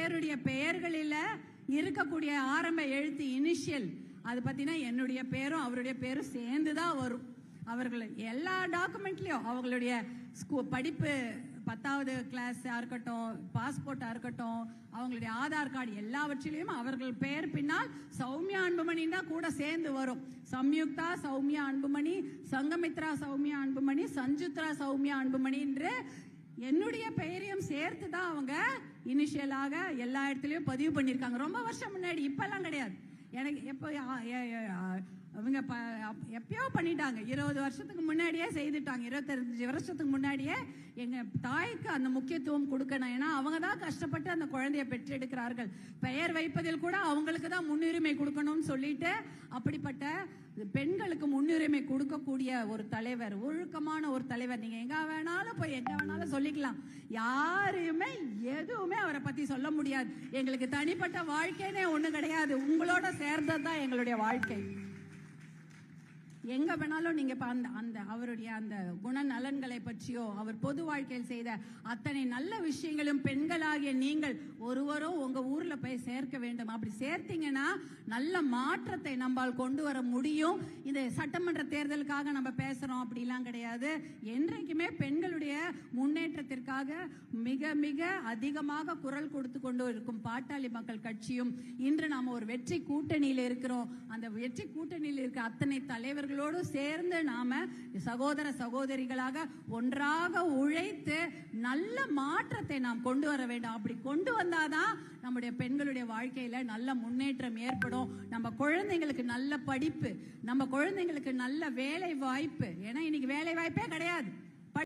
பேருடைய பெயர்களில இருக்கக்கூடிய ஆரம்ப எழுத்து இனிஷியல் அது பார்த்தீங்கன்னா என்னுடைய பேரும் அவருடைய பேரும் சேர்ந்துதான் வரும். அவர்கள் எல்லா டாக்குமெண்ட்லயும் அவங்களுடைய படிப்பு 10வது கிளாஸா இருக்கட்டும், பாஸ்போர்ட்டா இருக்கட்டும், அவங்களுடைய ஆதார் கார்டு எல்லாவற்றிலையும் அவர்கள் பெயர் பின்னால் சௌமியா அன்புமணி தான் கூட சேர்ந்து வரும். சம்யுக்தா சௌமியா அன்புமணி, சங்கமித்ரா சௌமியா அன்புமணி, சஞ்சுத்ரா சௌமியா அன்புமணி என்று என்னுடைய பெயரையும் சேர்த்து தான் அவங்க இனிஷியலாக எல்லா இடத்துலயும் பதிவு பண்ணிருக்காங்க. ரொம்ப வருஷம் முன்னாடி, இப்பெல்லாம் கிடையாது. எனக்கு எப்போ அவங்க எப்பயோ பண்ணிட்டாங்க, 20 வருஷத்துக்கு முன்னாடியே செய்துட்டாங்க. 25 வருஷத்துக்கு முன்னாடியே எங்க தாய்க்கு அந்த முக்கியத்துவம் கொடுக்கணும். ஏன்னா அவங்க தான் கஷ்டப்பட்டு அந்த குழந்தைய பெற்றெடுக்கிறார்கள். பெயர் வைப்பதில் கூட அவங்களுக்கு தான் முன்னுரிமை கொடுக்கணும்னு சொல்லிட்டு அப்படிப்பட்ட பெண்களுக்கு முன்னுரிமை கொடுக்கக்கூடிய ஒரு தலைவர், ஒழுக்கமான ஒரு தலைவர். நீங்க எங்க வேணாலும் போய் எங்க வேணாலும் சொல்லிக்கலாம், யாருமே எதுவுமே அவரை பத்தி சொல்ல முடியாது. எங்களுக்கு தனிப்பட்ட வாழ்க்கைன்னே ஒண்ணு கிடையாது, உங்களோட சேர்ந்ததுதான் எங்களுடைய வாழ்க்கை. எங்க வேணாலும் நீங்க அந்த அவருடைய அந்த குணநலன்களை பற்றியோ அவர் பொது வாழ்க்கையில் செய்த அத்தனை நல்ல விஷயங்களும் பெண்களாகிய நீங்கள் ஒருவரும் உங்க ஊர்ல போய் சேர்க்க வேண்டும். அப்படி சேர்த்தீங்கன்னா நல்ல மாற்றத்தை நம்மால் கொண்டு வர முடியும். இந்த சட்டமன்ற தேர்தலுக்காக நம்ம பேசுறோம் அப்படிலாம் கிடையாது. என்றைக்குமே பெண்களுடைய முன்னேற்றத்திற்காக மிக மிக அதிகமாக குரல் கொடுத்து கொண்டு இருக்கும் பாட்டாளி மக்கள் கட்சியும் இன்று நாம ஒரு வெற்றி கூட்டணியில் இருக்கிறோம். அந்த வெற்றி கூட்டணியில் இருக்க அத்தனை தலைவர்கள் சேர்ந்து நாம சகோதர சகோதரிகளாக ஒன்றாக உழைத்து நல்ல மாற்றத்தை நாம் கொண்டு வர வேண்டும். அப்படி கொண்டு வந்தாதான் நம்முடைய பெண்களுடைய வாழ்க்கையில நல்ல முன்னேற்றம் ஏற்படும். நம்ம குழந்தைங்களுக்கு நல்ல படிப்பு, நம்ம குழந்தைங்களுக்கு நல்ல வேலை வாய்ப்பு. ஏன்னா இன்னைக்கு வேலை வாய்ப்பே கிடையாது.